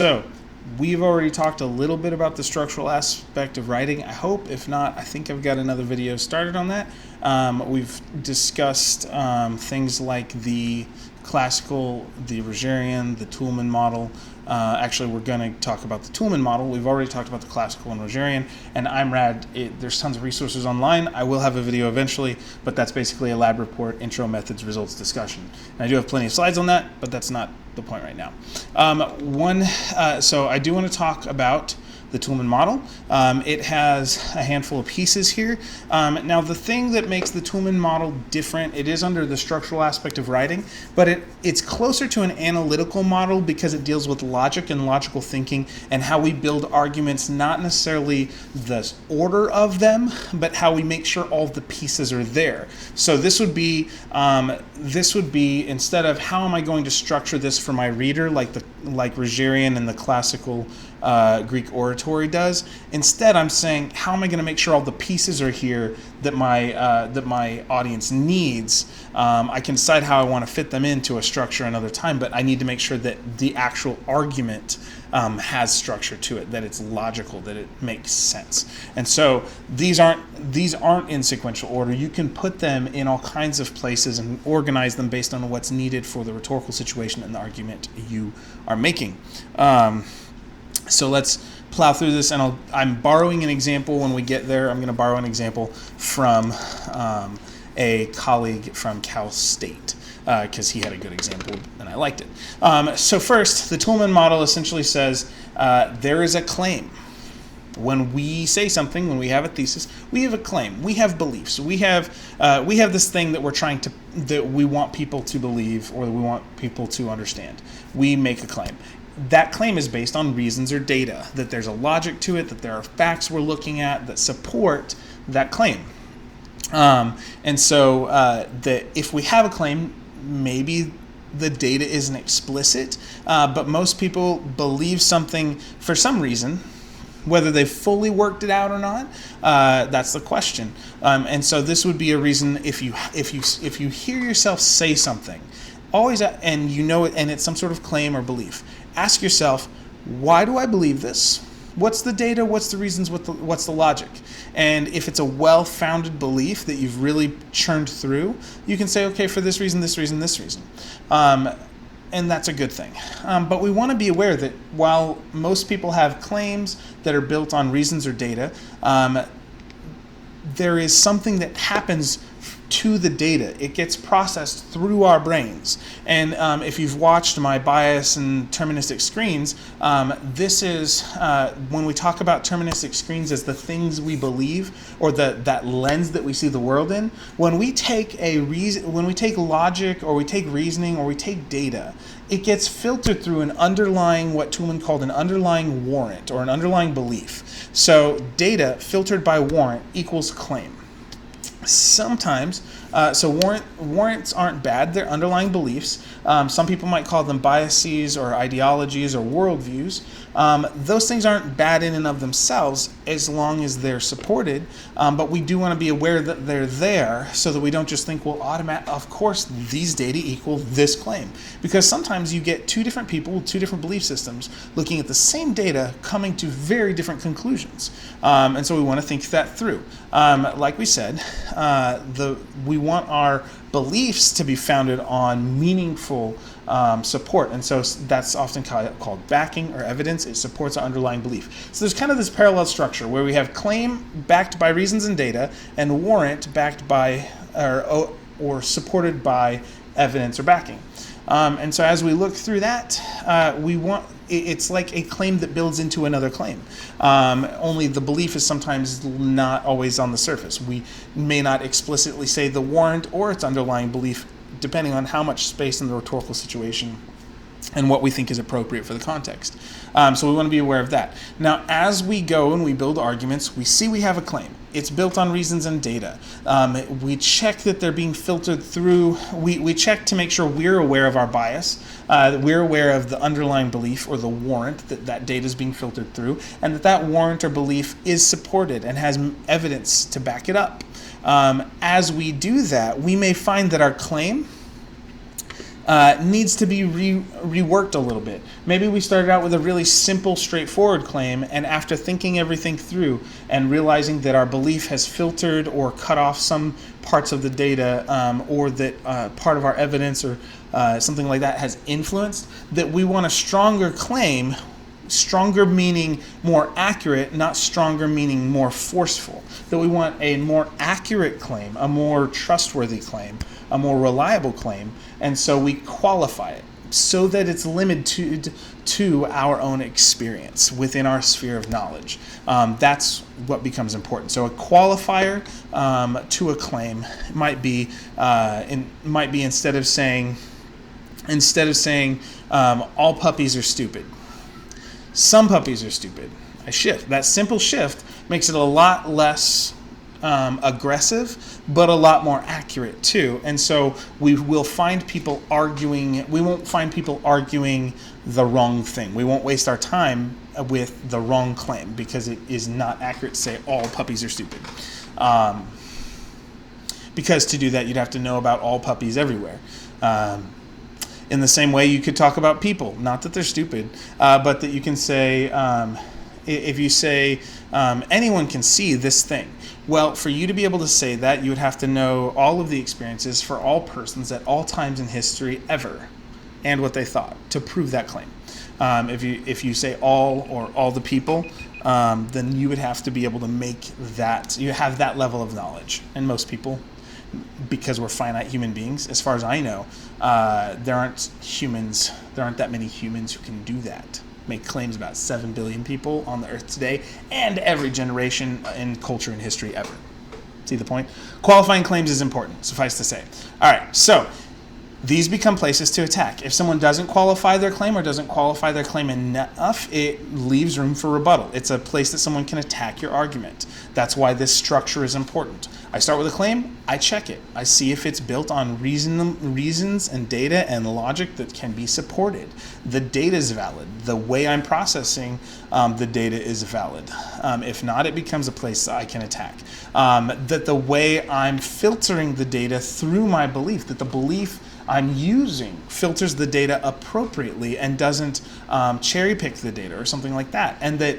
So, we've already talked a little bit about the structural aspect of writing. I hope. If not, I think I've got another video started on that. We've discussed things like the classical, the Rogerian, the Toulmin model. Actually, we're going to talk about the Toulmin model. We've already talked about the classical and Rogerian, and IMRaD. There's tons of resources online. I will have a video eventually, but that's basically a lab report, intro, methods, results, discussion. And I do have plenty of slides on that, but that's not the point right now. So I do want to talk about the Toulmin model. It has a handful of pieces here. Now, the thing that makes the Toulmin model different, it is under the structural aspect of writing, but it's closer to an analytical model because it deals with logic and logical thinking and how we build arguments, not necessarily the order of them, but how we make sure all the pieces are there. So this would be instead of how am I going to structure this for my reader, like Rogerian and the Classical Greek Oratory does. Instead, I'm saying, how am I going to make sure all the pieces are here that my audience needs? I can decide how I want to fit them into a structure another time, but I need to make sure that the actual argument has structure to it, that it's logical, that it makes sense. And so these aren't in sequential order. You can put them in all kinds of places and organize them based on what's needed for the rhetorical situation and the argument you are making. So let's plow through this, and I'm borrowing an example when we get there. I'm going to borrow an example from a colleague from Cal State because he had a good example and I liked it. So first, the Toulmin model essentially says there is a claim. When we say something, when we have a thesis, we have a claim. We have beliefs. We have this thing that that we want people to believe or that we want people to understand. We make a claim. That claim is based on reasons or data, that there's a logic to it, that there are facts we're looking at that support that claim. And so that if we have a claim, maybe the data isn't explicit, but most people believe something for some reason. Whether they've fully worked it out or not, that's the question. And so this would be a reason if you hear yourself say something, always, and you know it, and it's some sort of claim or belief. Ask yourself, why do I believe this? What's the data? What's the reasons? What's the logic? And if it's a well-founded belief that you've really churned through, you can say, okay, for this reason, this reason, this reason. And that's a good thing. But we want to be aware that while most people have claims that are built on reasons or data, there is something that happens to the data. It gets processed through our brains. And if you've watched my bias and deterministic screens, this is when we talk about deterministic screens as the things we believe or that lens that we see the world in. When we take logic or we take reasoning or we take data, it gets filtered through an underlying, what Toulmin called an underlying warrant or an underlying belief. So data filtered by warrant equals claim. Sometimes, warrants aren't bad, they're underlying beliefs. Some people might call them biases or ideologies or worldviews. Those things aren't bad in and of themselves as long as they're supported, but we do want to be aware that they're there so that we don't just think, well, of course these data equal this claim. Because sometimes you get two different people with two different belief systems looking at the same data coming to very different conclusions. And so we want to think that through. Like we said, we want our beliefs to be founded on meaningful support, and so that's often called backing or evidence. It supports our underlying belief. So there's kind of this parallel structure where we have claim backed by reasons and data, and warrant backed by or supported by evidence or backing. And so as we look through that, it's like a claim that builds into another claim. Only the belief is sometimes not always on the surface. We may not explicitly say the warrant or its underlying belief, depending on how much space in the rhetorical situation and what we think is appropriate for the context. So we want to be aware of that. Now, as we go and we build arguments, we see we have a claim. It's built on reasons and data. We check that they're being filtered through. We check to make sure we're aware of our bias, that we're aware of the underlying belief or the warrant that data is being filtered through, and that warrant or belief is supported and has evidence to back it up. As we do that, we may find that our claim needs to be reworked a little bit. Maybe we started out with a really simple, straightforward claim, and after thinking everything through and realizing that our belief has filtered or cut off some parts of the data, or that part of our evidence or something like that has influenced, that we want a stronger claim. Stronger meaning more accurate, not stronger meaning more forceful. That we want a more accurate claim, a more trustworthy claim, a more reliable claim, and so we qualify it so that it's limited to our own experience within our sphere of knowledge. That's what becomes important. So a qualifier to a claim might be instead of saying all puppies are stupid, some puppies are stupid. I shift. That simple shift makes it a lot less aggressive, but a lot more accurate too. And so we will find people arguing. We won't find people arguing the wrong thing. We won't waste our time with the wrong claim because it is not accurate to say all puppies are stupid. Because to do that, you'd have to know about all puppies everywhere. In the same way, you could talk about people. Not that they're stupid, but that you can say, if you say, anyone can see this thing. Well, for you to be able to say that, you would have to know all of the experiences for all persons at all times in history ever, and what they thought, to prove that claim. If you say all or all the people, then you would have to be able to make that, you have that level of knowledge. And most people, because we're finite human beings, as far as I know, there aren't that many humans who can do that. Make claims about 7 billion people on the earth today and every generation in culture and history ever. See the point? Qualifying claims is important, suffice to say. All right, so these become places to attack. If someone doesn't qualify their claim or doesn't qualify their claim enough, it leaves room for rebuttal. It's a place that someone can attack your argument. That's why this structure is important. I start with a claim, I check it. I see if it's built on reasons and data and logic that can be supported. The data is valid. The way I'm processing the data is valid. If not, it becomes a place that I can attack. That the way I'm filtering the data through my belief, that the belief I'm using filters the data appropriately and doesn't cherry pick the data or something like that. And that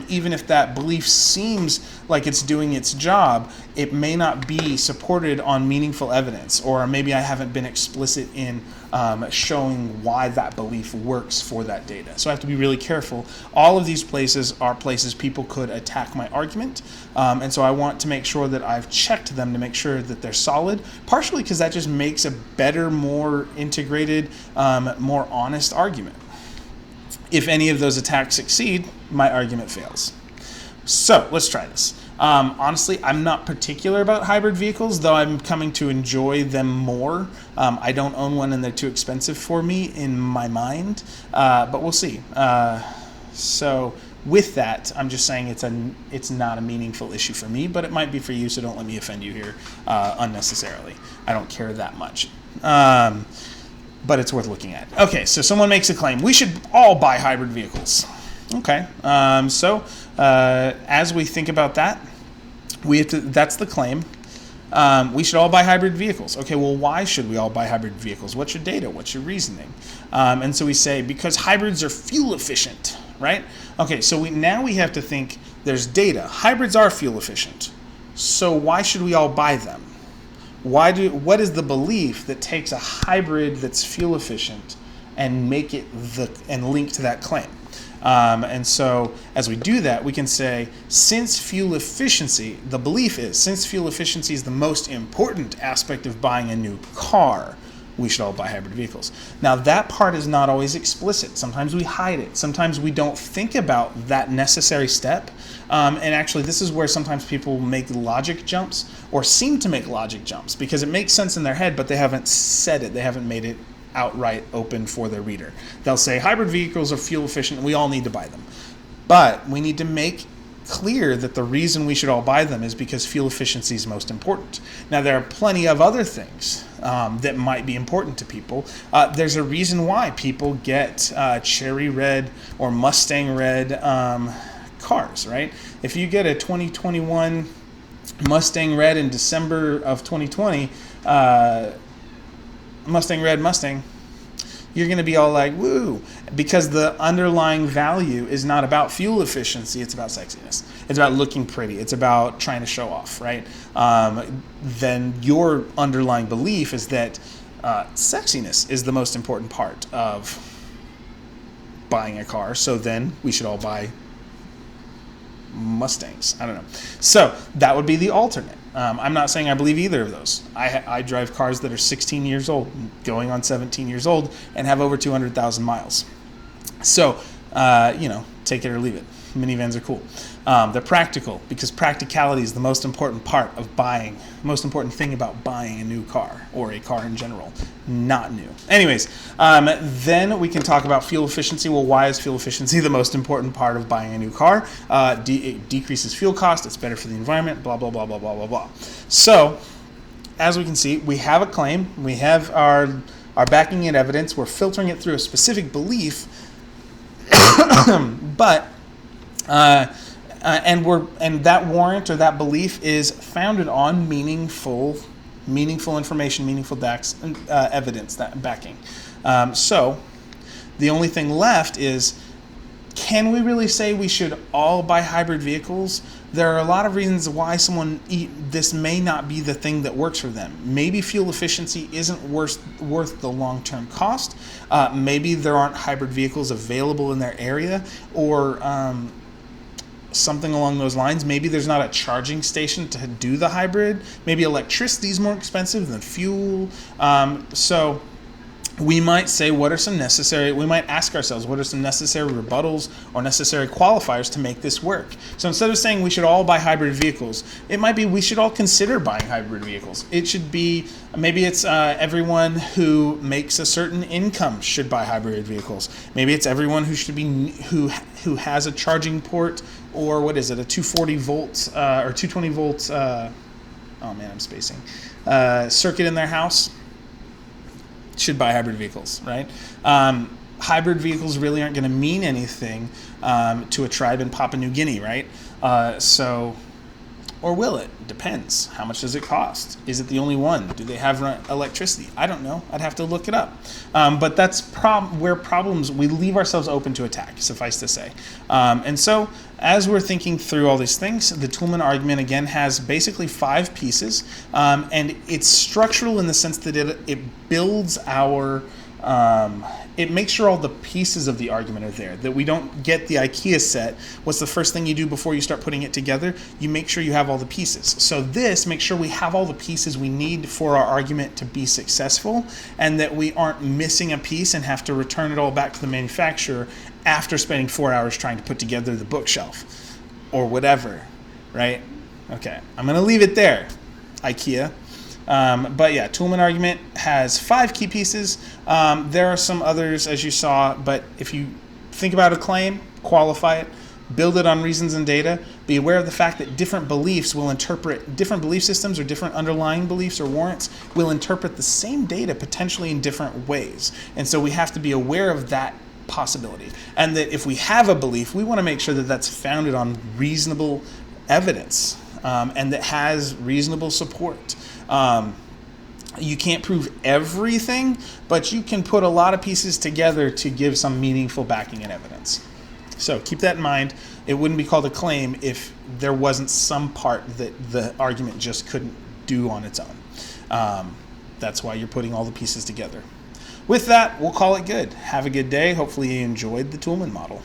even if that belief seems like it's doing its job, it may not be supported on meaningful evidence, or maybe I haven't been explicit in showing why that belief works for that data. So I have to be really careful. All of these places are places people could attack my argument, and so I want to make sure that I've checked them to make sure that they're solid, partially because that just makes a better, more integrated, more honest argument. If any of those attacks succeed, my argument fails. So let's try this. Honestly, I'm not particular about hybrid vehicles, though I'm coming to enjoy them more. I don't own one and they're too expensive for me in my mind, but we'll see. So with that, I'm just saying it's not a meaningful issue for me, but it might be for you, so don't let me offend you here unnecessarily. I don't care that much. But it's worth looking at. Okay, so someone makes a claim. We should all buy hybrid vehicles. Okay, so as we think about that, that's the claim. We should all buy hybrid vehicles. Okay, well, why should we all buy hybrid vehicles? What's your data? What's your reasoning? And so we say, because hybrids are fuel efficient, right? Okay, so now we have to think there's data. Hybrids are fuel efficient. So why should we all buy them? What is the belief that takes a hybrid that's fuel efficient and make it and link to that claim? And so as we do that, we can say, since fuel efficiency is the most important aspect of buying a new car, we should all buy hybrid vehicles. Now that part is not always explicit. Sometimes we hide it. Sometimes we don't think about that necessary step. And actually, this is where sometimes people make logic jumps or seem to make logic jumps because it makes sense in their head, but they haven't said it. They haven't made it outright open for their reader. They'll say hybrid vehicles are fuel efficient and we all need to buy them. But we need to make clear that the reason we should all buy them is because fuel efficiency is most important. Now, there are plenty of other things that might be important to people. There's a reason why people get cherry red or Mustang red cars, right? If you get a 2021 Mustang red in December of 2020, Mustang red Mustang, you're going to be all like, woo, because the underlying value is not about fuel efficiency, it's about sexiness. It's about looking pretty. It's about trying to show off, right? Then your underlying belief is that sexiness is the most important part of buying a car, so then we should all buy Mustangs. I don't know. So that would be the alternate. I'm not saying I believe either of those. I drive cars that are 16 years old, going on 17 years old, and have over 200,000 miles. So, take it or leave it. Minivans are cool. They're practical because practicality is the most important part of buying, most important thing about buying a new car or a car in general, not new. Anyways, then we can talk about fuel efficiency. Well, why is fuel efficiency the most important part of buying a new car? It decreases fuel cost. It's better for the environment, blah, blah, blah, blah, blah, blah, blah. So, as we can see, we have a claim. We have our backing and evidence. We're filtering it through a specific belief, but and that warrant or that belief is founded on meaningful information, meaningful evidence, that backing. So the only thing left is, can we really say we should all buy hybrid vehicles? There are a lot of reasons why this may not be the thing that works for them. Maybe fuel efficiency isn't worth the long-term cost. Maybe there aren't hybrid vehicles available in their area, or something along those lines. Maybe there's not a charging station to do the hybrid. Maybe electricity is more expensive than fuel. So we might say, we might ask ourselves, what are some necessary rebuttals or necessary qualifiers to make this work? So instead of saying we should all buy hybrid vehicles, it might be we should all consider buying hybrid vehicles. It should be, maybe it's everyone who makes a certain income should buy hybrid vehicles. Maybe it's everyone who has a charging port, or what is it, a 240 volts or 220 volts, circuit in their house, should buy hybrid vehicles, right? Hybrid vehicles really aren't going to mean anything to a tribe in Papua New Guinea, right? Or will it? Depends. How much does it cost? Is it the only one? Do they have electricity? I don't know. I'd have to look it up. But that's where we leave ourselves open to attack, suffice to say. And so, as we're thinking through all these things, the Toulmin argument, again, has basically 5 pieces. And it's structural in the sense that it builds it makes sure all the pieces of the argument are there, that we don't get the IKEA set. What's the first thing you do before you start putting it together? You make sure you have all the pieces. So this makes sure we have all the pieces we need for our argument to be successful, and that we aren't missing a piece and have to return it all back to the manufacturer after spending 4 hours trying to put together the bookshelf or whatever, right? Okay, I'm going to leave it there, IKEA. But yeah, Toulmin argument has 5 key pieces. There are some others, as you saw, but if you think about a claim, qualify it, build it on reasons and data, be aware of the fact that different belief systems or different underlying beliefs or warrants will interpret the same data potentially in different ways. And so we have to be aware of that possibility. And that if we have a belief, we want to make sure that that's founded on reasonable evidence and that has reasonable support. You can't prove everything, but you can put a lot of pieces together to give some meaningful backing and evidence. So keep that in mind. It wouldn't be called a claim if there wasn't some part that the argument just couldn't do on its own. That's why you're putting all the pieces together. With that, we'll call it good. Have a good day. Hopefully you enjoyed the Toulmin model.